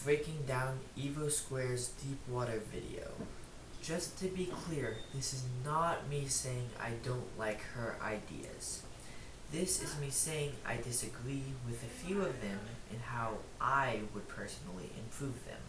breaking down evosquare's deep water video. Just to be clear, this is not me saying I don't like her ideas. This is me saying I disagree with a few of them and how I would personally improve them.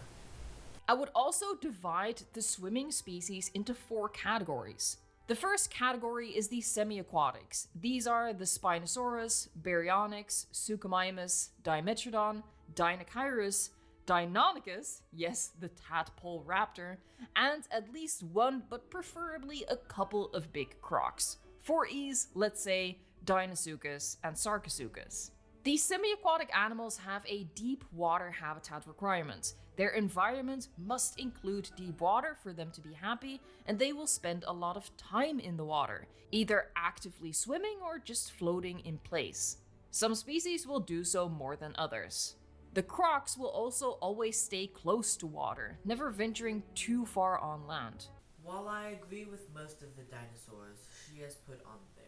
I would also divide the swimming species into 4 categories. The first category is the semi-aquatics. These are the Spinosaurus, Baryonyx, Suchomimus, Dimetrodon, Deinachirus, Deinonychus, yes, the tadpole raptor, and at least one, but preferably a couple of big crocs. For ease, let's say Deinosuchus and Sarcosuchus. These semi-aquatic animals have a deep water habitat requirement. Their environment must include deep water for them to be happy, and they will spend a lot of time in the water, either actively swimming or just floating in place. Some species will do so more than others. The crocs will also always stay close to water, never venturing too far on land. While I agree with most of the dinosaurs she has put on there,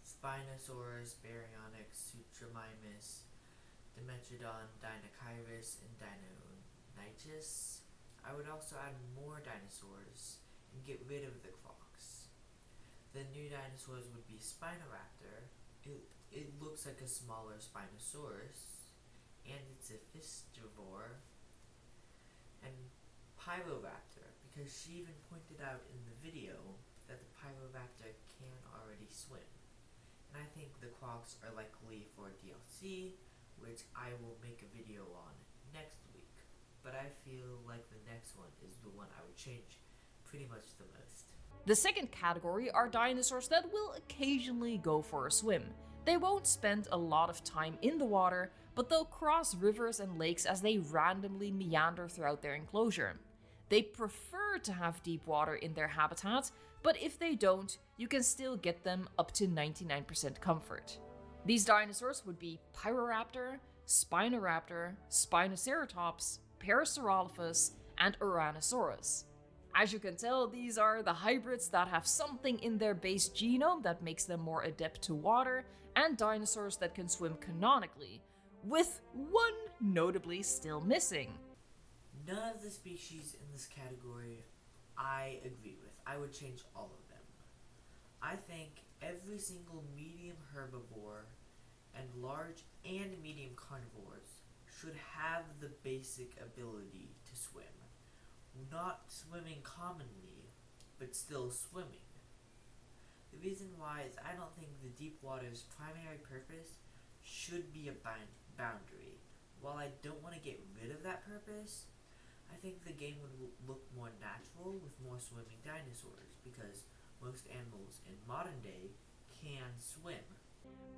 Spinosaurus, Baryonyx, Suchomimus, Dimetrodon, Deinachirus, and Deinonychus, I would also add more dinosaurs and get rid of the crocs. The new dinosaurs would be Spinoraptor. It looks like a smaller Spinosaurus, and it's a fistivore, and Pyroraptor, because she even pointed out in the video that the Pyroraptor can already swim. And I think the crocs are likely for DLC, which I will make a video on next week. But I feel like the next one is the one I would change pretty much the most. The second category are dinosaurs that will occasionally go for a swim. They won't spend a lot of time in the water, but they'll cross rivers and lakes as they randomly meander throughout their enclosure. They prefer to have deep water in their habitat, but if they don't, you can still get them up to 99% comfort. These dinosaurs would be Pyroraptor, Spinoraptor, Spinoceratops, Parasaurolophus, and Uranosaurus. As you can tell, these are the hybrids that have something in their base genome that makes them more adept to water, and dinosaurs that can swim canonically, with one notably still missing. None of the species in this category I agree with. I would change all of them. I think every single medium herbivore and large and medium carnivores should have the basic ability to swim. Not swimming commonly, but still swimming. The reason why is I don't think the deep water's primary purpose should be a boundary. While I don't want to get rid of that purpose, I think the game would look more natural with more swimming dinosaurs, because most animals in modern day can swim.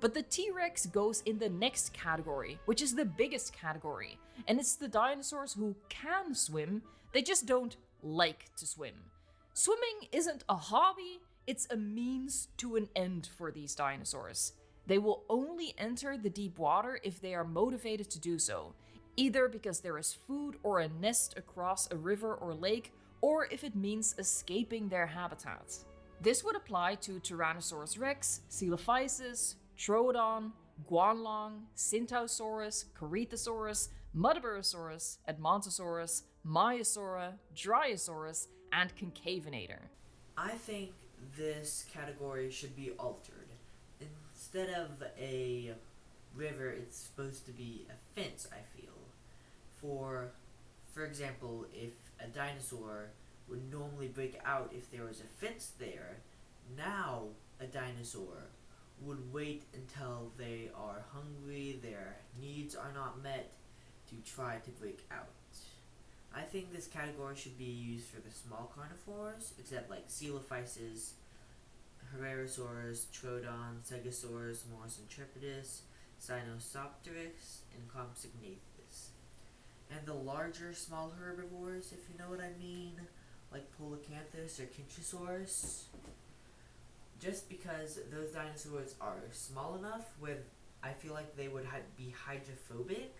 But the T-Rex goes in the next category, which is the biggest category, and it's the dinosaurs who can swim, they just don't like to swim. Swimming isn't a hobby, it's a means to an end for these dinosaurs. They will only enter the deep water if they are motivated to do so, either because there is food or a nest across a river or lake, or if it means escaping their habitat. This would apply to Tyrannosaurus rex, Coelophysis, Troodon, Guanlong, Syntausaurus, Corythosaurus, Muttaburrasaurus, Edmontosaurus, Maiasaura, Dryosaurus, and Concavenator. I think this category should be altered. Instead of a river, it's supposed to be a fence, I feel. For example, if a dinosaur would normally break out if there was a fence there, now a dinosaur would wait until they are hungry, their needs are not met, to try to break out. I think this category should be used for the small carnivores, except like Coelophysis, Herrerasaurus, Troodon, Stegosaurus, Morus intrepidus, Sinosopteryx, and Compsognathus. And the larger small herbivores, if you know what I mean, like Polacanthus or Kintrosaurus, just because those dinosaurs are small enough where I feel like they would be hydrophobic,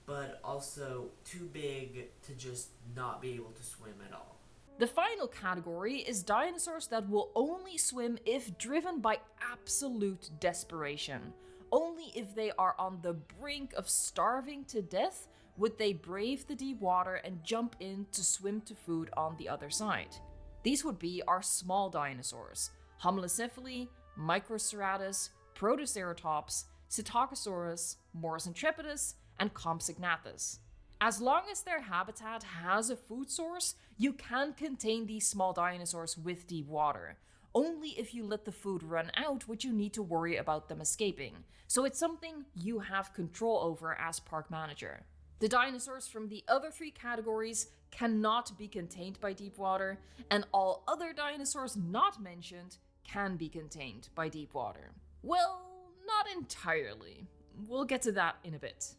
but also too big to just not be able to swim at all. The final category is dinosaurs that will only swim if driven by absolute desperation. Only if they are on the brink of starving to death would they brave the deep water and jump in to swim to food on the other side. These would be our small dinosaurs: Homalocephali, Microceratus, Protoceratops, Psittacosaurus, Morus intrepidus, and Compsognathus. As long as their habitat has a food source, you can contain these small dinosaurs with deep water. Only if you let the food run out would you need to worry about them escaping. So it's something you have control over as park manager. The dinosaurs from the other three categories cannot be contained by deep water, and all other dinosaurs not mentioned can be contained by deep water. Well, not entirely. We'll get to that in a bit.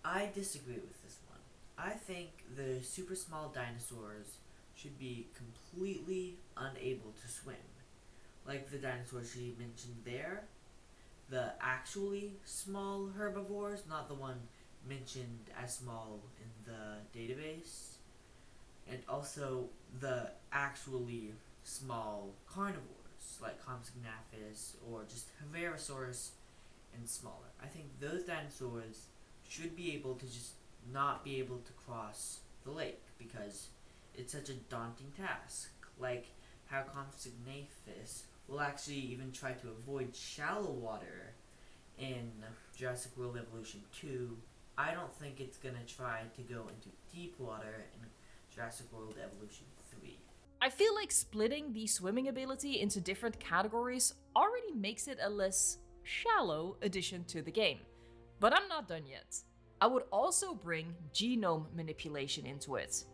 I disagree with this one. I think the super small dinosaurs should be completely unable to swim. Like the dinosaurs she mentioned there, the actually small herbivores, not the one mentioned as small in the database, and also the actually small carnivores like Compsognathus or just Hervarosaurus and smaller. I think those dinosaurs should be able to just not be able to cross the lake because it's such a daunting task. Like how Compsognathus will actually even try to avoid shallow water in Jurassic World Evolution 2. I don't think it's gonna try to go into deep water in Jurassic World Evolution 3. I feel like splitting the swimming ability into different categories already makes it a less shallow addition to the game. But I'm not done yet. I would also bring genome manipulation into it.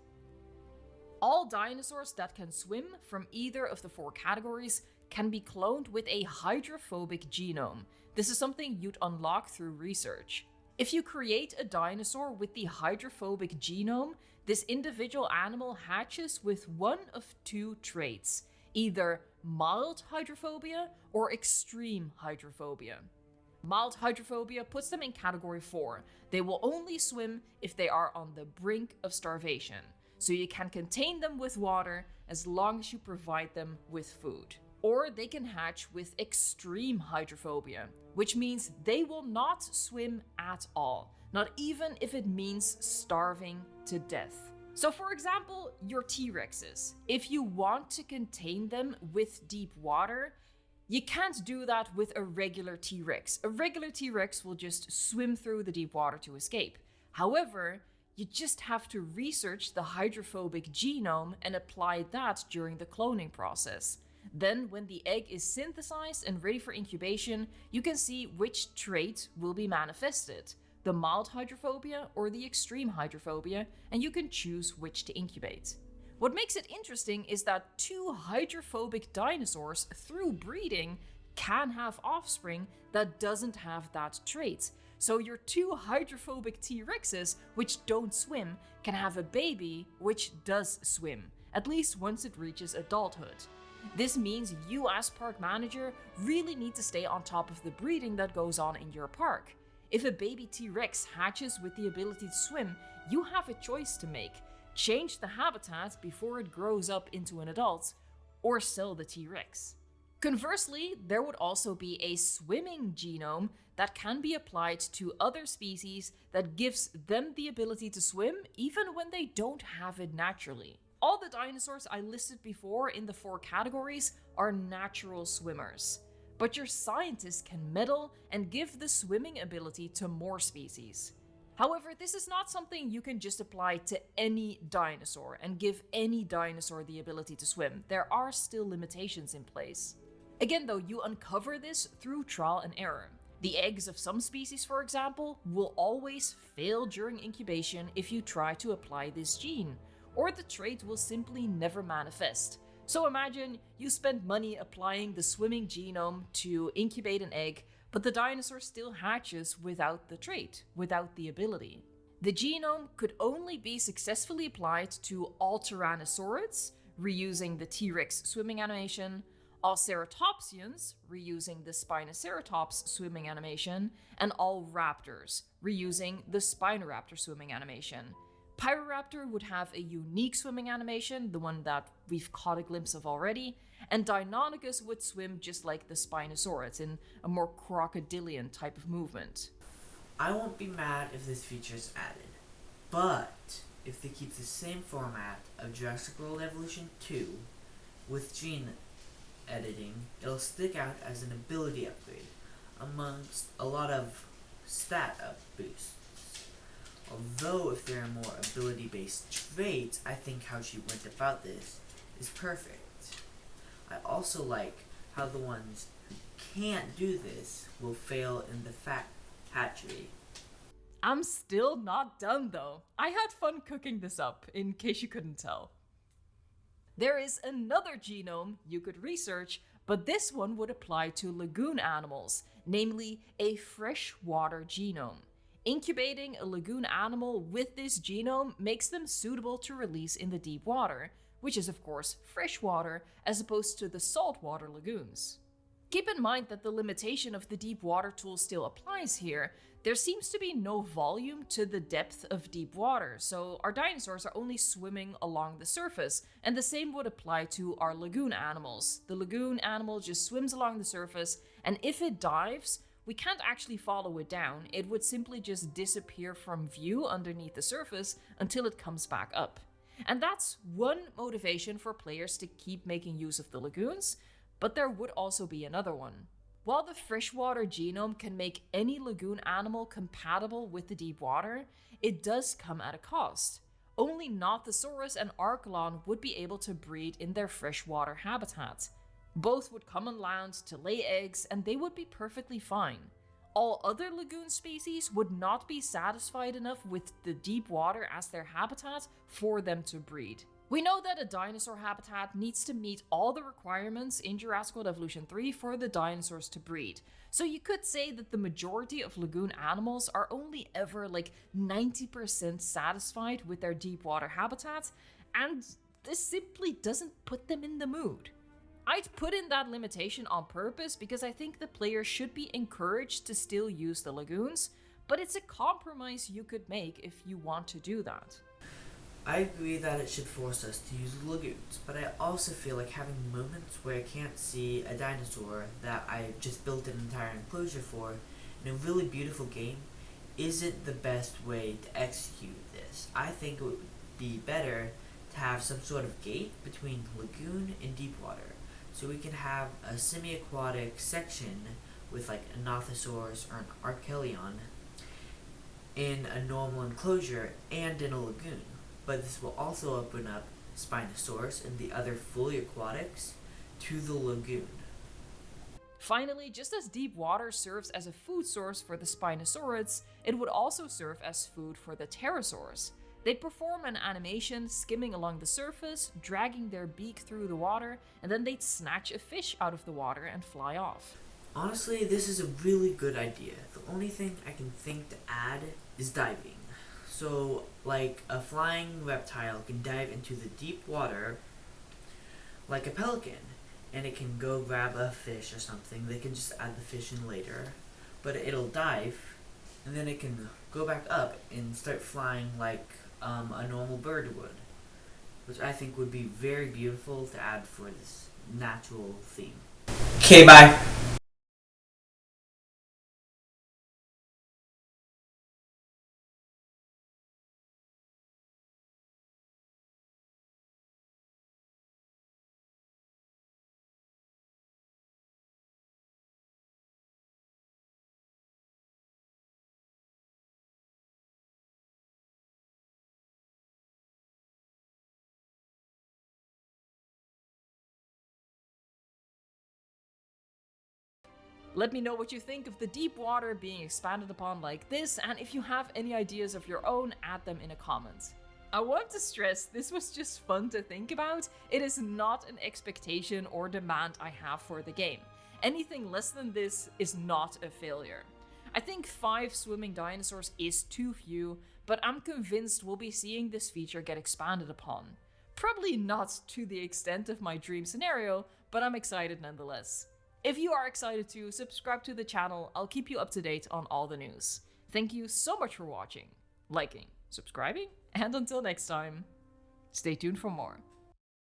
All dinosaurs that can swim from either of the four categories can be cloned with a hydrophobic genome. This is something you'd unlock through research. If you create a dinosaur with the hydrophobic genome, this individual animal hatches with one of two traits, either mild hydrophobia or extreme hydrophobia. Mild hydrophobia puts them in category 4. They will only swim if they are on the brink of starvation, so you can contain them with water as long as you provide them with food. Or they can hatch with extreme hydrophobia, which means they will not swim at all, not even if it means starving to death. So for example, your T-Rexes. If you want to contain them with deep water, you can't do that with a regular T-Rex. A regular T-Rex will just swim through the deep water to escape. However, you just have to research the hydrophobic genome and apply that during the cloning process. Then, when the egg is synthesized and ready for incubation, you can see which trait will be manifested, the mild hydrophobia or the extreme hydrophobia, and you can choose which to incubate. What makes it interesting is that two hydrophobic dinosaurs, through breeding, can have offspring that doesn't have that trait. So your two hydrophobic T-Rexes, which don't swim, can have a baby which does swim, at least once it reaches adulthood. This means you as park manager really need to stay on top of the breeding that goes on in your park. If a baby T-Rex hatches with the ability to swim, you have a choice to make. Change the habitat before it grows up into an adult, or sell the T-Rex. Conversely, there would also be a swimming genome that can be applied to other species that gives them the ability to swim even when they don't have it naturally. All the dinosaurs I listed before in the 4 categories are natural swimmers, but your scientists can meddle and give the swimming ability to more species. However, this is not something you can just apply to any dinosaur and give any dinosaur the ability to swim. There are still limitations in place. Again though, you uncover this through trial and error. The eggs of some species, for example, will always fail during incubation if you try to apply this gene, or the trait will simply never manifest. So imagine you spend money applying the swimming genome to incubate an egg, but the dinosaur still hatches without the trait, without the ability. The genome could only be successfully applied to all Tyrannosaurids, reusing the T-Rex swimming animation, all ceratopsians, reusing the Spinoceratops swimming animation, and all raptors, reusing the Spinoraptor swimming animation. Pyroraptor would have a unique swimming animation, the one that we've caught a glimpse of already, and Deinonychus would swim just like the Spinosaurus in a more crocodilian type of movement. I won't be mad if this feature is added. But if they keep the same format of Jurassic World Evolution 2 with gene editing, it'll stick out as an ability upgrade amongst a lot of stat up boosts. Although if there are more ability-based traits, I think how she went about this is perfect. I also like how the ones who can't do this will fail in the hatchery. I'm still not done though. I had fun cooking this up, in case you couldn't tell. There is another genome you could research, but this one would apply to lagoon animals, namely a freshwater genome. Incubating a lagoon animal with this genome makes them suitable to release in the deep water, which is of course freshwater as opposed to the saltwater lagoons. Keep in mind that the limitation of the deep water tool still applies here. There seems to be no volume to the depth of deep water, so our dinosaurs are only swimming along the surface, and the same would apply to our lagoon animals. The lagoon animal just swims along the surface, and if it dives, we can't actually follow it down. It would simply just disappear from view underneath the surface until it comes back up. And that's one motivation for players to keep making use of the lagoons, but there would also be another one. While the freshwater genome can make any lagoon animal compatible with the deep water, it does come at a cost. Only Nothosaurus and Archelon would be able to breed in their freshwater habitat. Both would come on land to lay eggs, and they would be perfectly fine. All other lagoon species would not be satisfied enough with the deep water as their habitat for them to breed. We know that a dinosaur habitat needs to meet all the requirements in Jurassic World Evolution 3 for the dinosaurs to breed. So you could say that the majority of lagoon animals are only ever like 90% satisfied with their deep water habitat, and this simply doesn't put them in the mood. I'd put in that limitation on purpose because I think the player should be encouraged to still use the lagoons, but it's a compromise you could make if you want to do that. I agree that it should force us to use lagoons, but I also feel like having moments where I can't see a dinosaur that I just built an entire enclosure for in a really beautiful game isn't the best way to execute this. I think it would be better to have some sort of gate between lagoon and deep water, so we can have a semi-aquatic section with like a Nothosaurus or an Archelion in a normal enclosure and in a lagoon. But this will also open up Spinosaurus and the other fully aquatics to the lagoon. Finally, just as deep water serves as a food source for the Spinosaurids, it would also serve as food for the pterosaurs. They'd perform an animation skimming along the surface, dragging their beak through the water, and then they'd snatch a fish out of the water and fly off. Honestly, this is a really good idea. The only thing I can think to add is diving. So, like a flying reptile can dive into the deep water like a pelican, and it can go grab a fish or something. They can just add the fish in later, but it'll dive, and then it can go back up and start flying like a normal bird would, which I think would be very beautiful to add for this natural theme. Okay, bye. Let me know what you think of the deep water being expanded upon like this, and if you have any ideas of your own, add them in a comment. I want to stress, this was just fun to think about. It is not an expectation or demand I have for the game. Anything less than this is not a failure. I think 5 swimming dinosaurs is too few, but I'm convinced we'll be seeing this feature get expanded upon. Probably not to the extent of my dream scenario, but I'm excited nonetheless. If you are excited too, subscribe to the channel. I'll keep you up to date on all the news. Thank you so much for watching, liking, subscribing, and until next time, stay tuned for more.